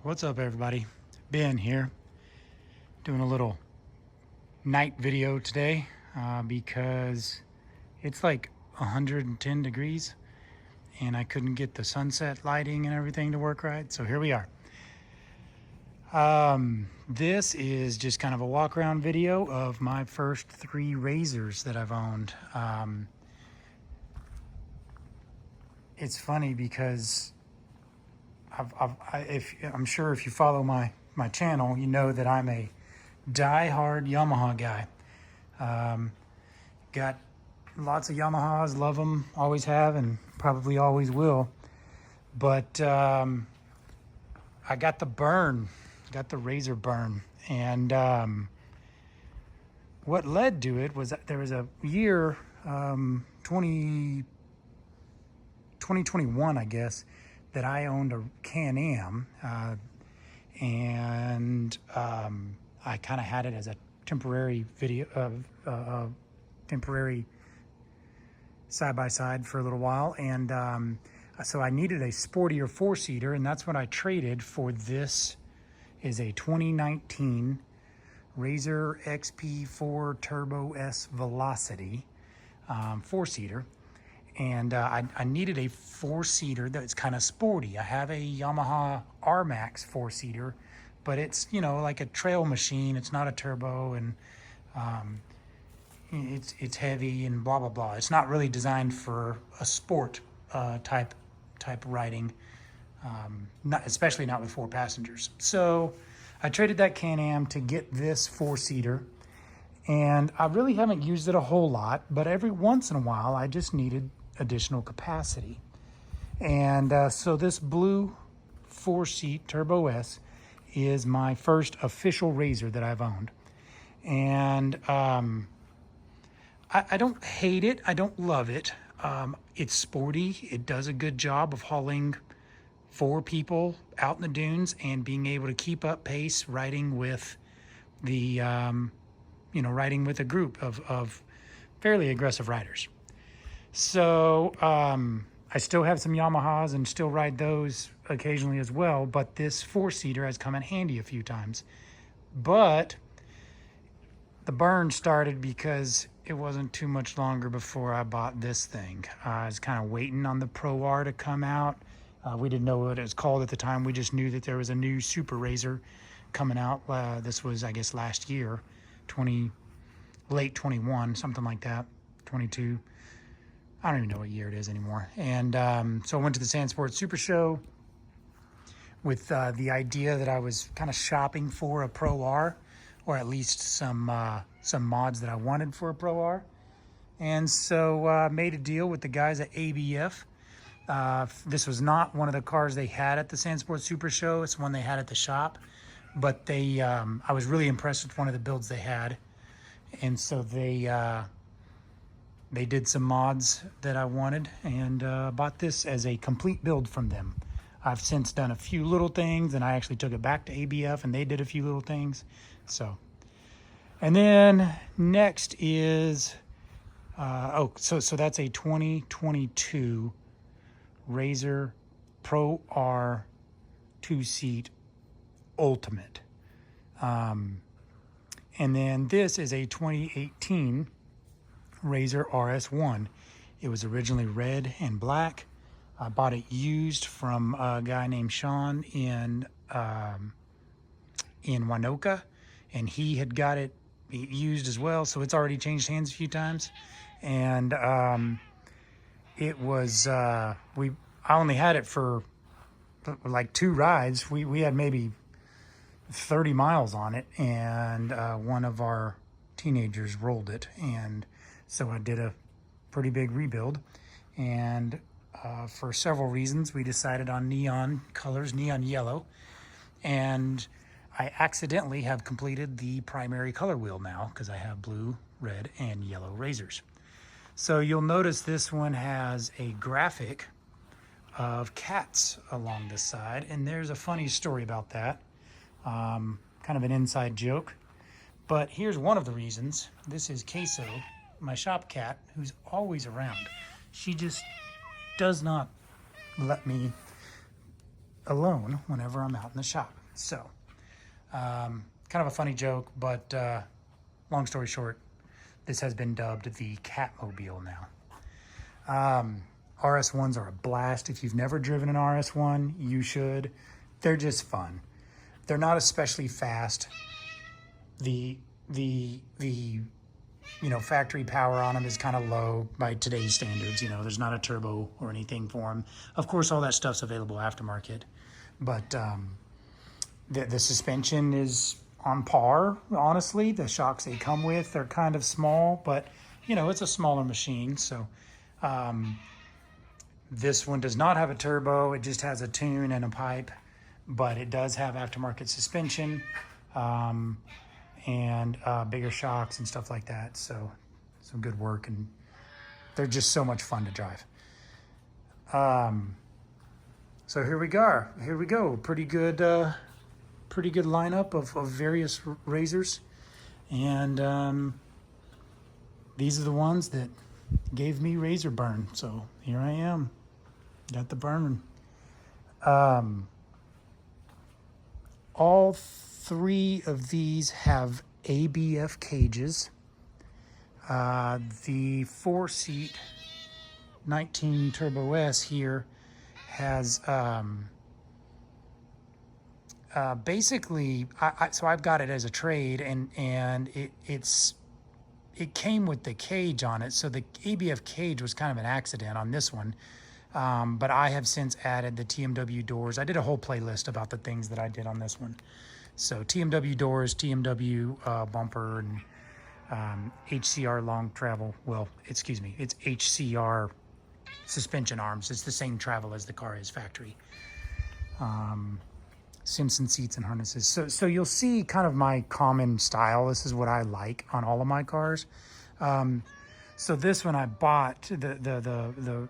What's up, everybody? Ben here, doing a little night video today because it's like 110 degrees and I couldn't get the sunset lighting and everything to work right. So here we are. This is just kind of a walk around video of my first 3 RZRs that I've owned. It's funny because I'm sure if you follow my channel, you know that I'm a die-hard Yamaha guy. Got lots of Yamahas, love them, always have, and probably always will. But I got the Burn, got the RZR Burn, and what led to it was that there was a year, 2021, I guess, that I owned a Can-Am, and I kind of had it as a temporary temporary side-by-side for a little while, and so I needed a sportier 4-seater, and that's what I traded for. This is a 2019 RZR XP4 Turbo S Velocity 4-seater. And I needed a 4-seater that's kind of sporty. I have a Yamaha R-Max 4-seater, but it's, you know, like a trail machine. It's not a turbo, and it's heavy and blah blah blah. It's not really designed for a sport type riding, especially not with 4 passengers. So I traded that Can-Am to get this 4-seater, and I really haven't used it a whole lot. But every once in a while, I just needed additional capacity, and so this blue 4-seat Turbo S is my first official RZR that I've owned, and I don't hate it, I don't love it. It's sporty, it does a good job of hauling 4 people out in the dunes and being able to keep up pace riding with the riding with a group of fairly aggressive riders. So I still have some Yamahas and still ride those occasionally as well, but this 4-seater has come in handy a few times. But the burn started because it wasn't too much longer before I bought this thing. I was kind of waiting on the Pro R to come out. We didn't know what it was called at the time. We just knew that there was a new Super RZR coming out. This was, I guess, last year, late 21, something like that, 22. I don't even know what year it is anymore. And so I went to the Sand Sports Super Show with the idea that I was kind of shopping for a Pro R, or at least some mods that I wanted for a Pro R. And so made a deal with the guys at ABF. This was not one of the cars they had at the Sand Sports Super Show. It's one they had at the shop. But I was really impressed with one of the builds they had. And so they did some mods that I wanted, and bought this as a complete build from them. I've since done a few little things, and I actually took it back to ABF, and they did a few little things. So, and then next is, so that's a 2022 RZR Pro R 2-seat Ultimate. And then this is a 2018 RZR RS1. It was originally red and black. I bought it used from a guy named Sean in Winoka, and he had got it used as well, so it's already changed hands a few times. And it was I only had it for like 2 rides. We had maybe 30 miles on it, and one of our teenagers rolled it, and so I did a pretty big rebuild. And for several reasons, we decided on neon colors, neon yellow, and I accidentally have completed the primary color wheel now because I have blue, red, and yellow RZRs. So you'll notice this one has a graphic of cats along the side, and there's a funny story about that. Kind of an inside joke, but here's one of the reasons. This is Queso, my shop cat, who's always around. She just does not let me alone whenever I'm out in the shop. So, kind of a funny joke, but long story short, this has been dubbed the Catmobile now. RS1s are a blast. If you've never driven an RS1, you should. They're just fun. They're not especially fast. The factory power on them is kind of low by today's standards. There's not a turbo or anything for them. Of course, all that stuff's available aftermarket, but the suspension is on par, honestly. The shocks they come with are kind of small, but it's a smaller machine. So this one does not have a turbo. It just has a tune and a pipe, but it does have aftermarket suspension and bigger shocks and stuff like that. So some good work, and they're just so much fun to drive. So here we go. Pretty good lineup of various RZRs, and these are the ones that gave me RZR Burn. So here I am, got the burn. All three of these have ABF cages. The 4-seat 19 Turbo S here has basically, so I've got it as a trade, and it came with the cage on it. So the ABF cage was kind of an accident on this one. But I have since added the TMW doors. I did a whole playlist about the things that I did on this one. So TMW doors, TMW bumper, and HCR long travel. Well, excuse me, it's HCR suspension arms. It's the same travel as the car is factory. Simpson seats and harnesses. So you'll see kind of my common style. This is what I like on all of my cars. So this one I bought, the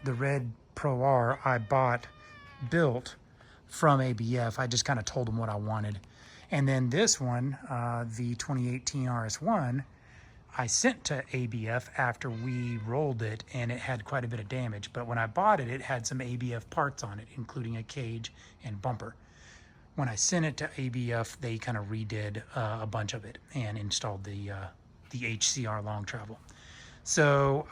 red Pro R I bought built from ABF. I just kind of told them what I wanted. And then this one, the 2018 RS1, I sent to ABF after we rolled it, and it had quite a bit of damage. But when I bought it, it had some ABF parts on it, including a cage and bumper. When I sent it to ABF, they kind of redid a bunch of it and installed the HCR long travel. So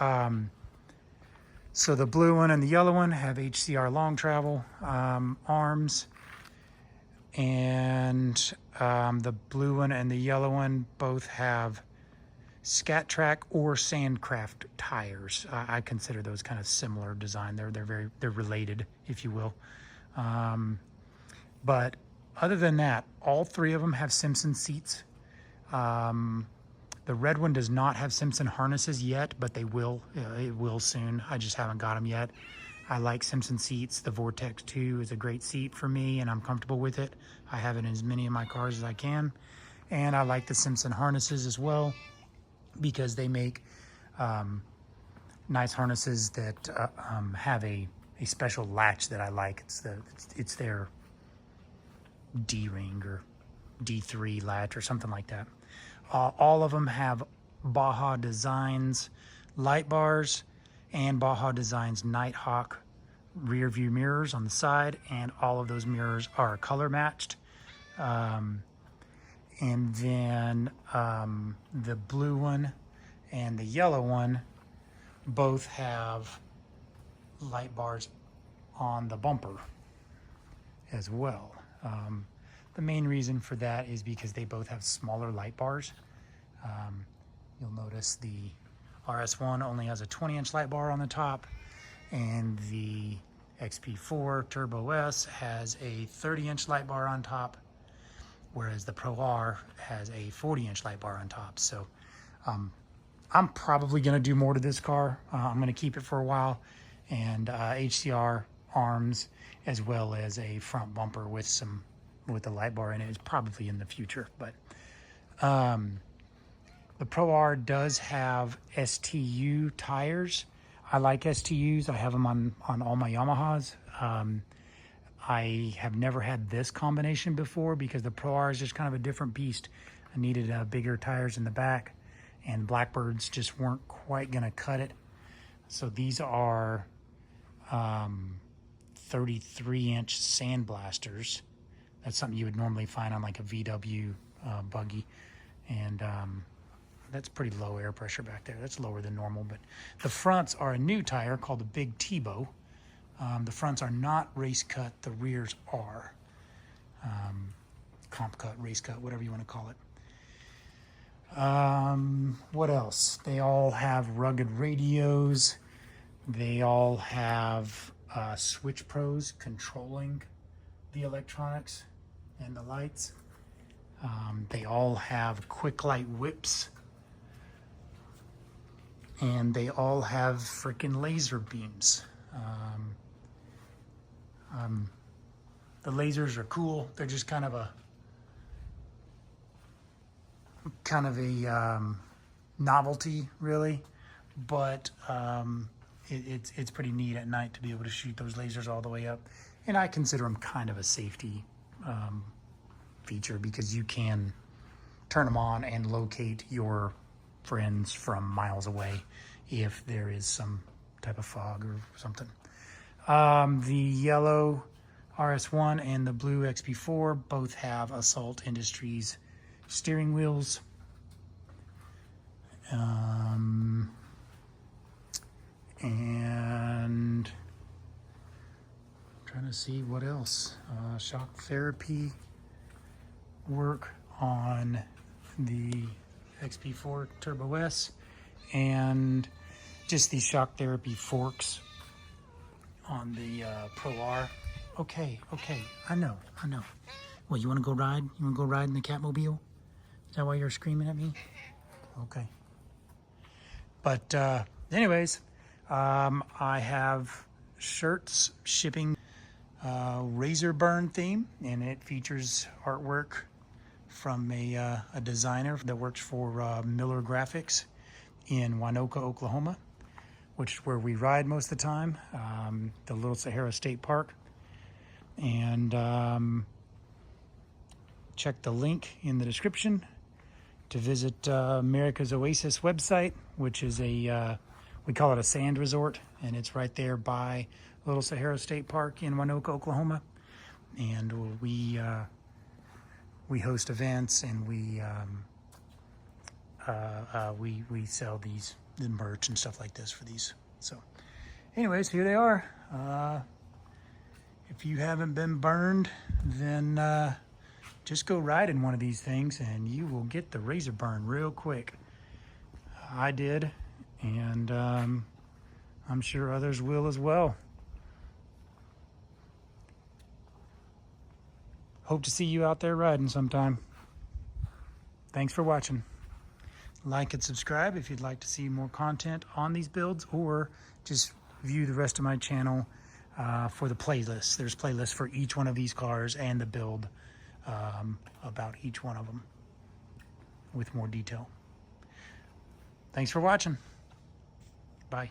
the blue one and the yellow one have HCR long travel arms, and the blue one and the yellow one both have Scat Track or Sandcraft tires. I consider those kind of similar design. They're related, if you will. But other than that, all three of them have Simpson seats. The red one does not have Simpson harnesses yet, but they will. It will soon. I just haven't got them yet. I like Simpson seats. The Vortex 2 is a great seat for me, and I'm comfortable with it. I have it in as many of my cars as I can. And I like the Simpson harnesses as well, because they make nice harnesses that have a special latch that I like. It's their D-ring or D3 latch or something like that. All of them have Baja Designs light bars and Baja Designs Nighthawk rear view mirrors on the side, and all of those mirrors are color matched. And then the blue one and the yellow one both have light bars on the bumper as well. The main reason for that is because they both have smaller light bars. You'll notice the RS1 only has a 20-inch light bar on the top, and the XP4 Turbo S has a 30-inch light bar on top, whereas the Pro R has a 40-inch light bar on top. So I'm probably going to do more to this car. I'm going to keep it for a while, and HCR arms as well as a front bumper with the light bar in it is probably in the future. But the Pro R does have STU tires. I like STUs. I have them on all my Yamahas. I have never had this combination before because the Pro R is just kind of a different beast. I needed bigger tires in the back, and Blackbirds just weren't quite gonna cut it. So these are 33-inch sandblasters. That's something you would normally find on like a VW buggy. And that's pretty low air pressure back there. That's lower than normal. But the fronts are a new tire called the Big Tebow. The fronts are not race cut. The rears are. Comp cut, race cut, whatever you want to call it. What else? They all have rugged radios. They all have switch pros controlling the electronics and the lights. They all have quick light whips. And they all have freaking laser beams. The lasers are cool. They're just kind of a novelty, really, but it's pretty neat at night to be able to shoot those lasers all the way up. And I consider them kind of a safety feature, because you can turn them on and locate your friends from miles away if there is some type of fog or something. The yellow RS1 and the blue XP4 both have Assault Industries steering wheels. And I'm trying to see what else. Shock therapy work on the XP4 Turbo S, and just these shock therapy forks on the Pro R. Okay, I know. Well, you want to go ride? You want to go ride in the Catmobile? Is that why you're screaming at me? Okay. But anyways, I have shirts shipping, RZR Burn theme, and it features artwork from a designer that works for Miller Graphics in Winoka, Oklahoma, which is where we ride most of the time, the Little Sahara State Park. And check the link in the description to visit America's Oasis website, which is we call it a sand resort, and it's right there by Little Sahara State Park in Winoka, Oklahoma. And we host events, and we sell the merch and stuff like this for these. So anyways, here they are. If you haven't been burned, then just go ride in one of these things and you will get the RZR burn real quick. I did, and I'm sure others will as well. Hope to see you out there riding sometime. Thanks for watching. Like and subscribe if you'd like to see more content on these builds, or just view the rest of my channel for the playlist. There's playlists for each one of these cars and the build about each one of them with more detail. Thanks for watching. Bye.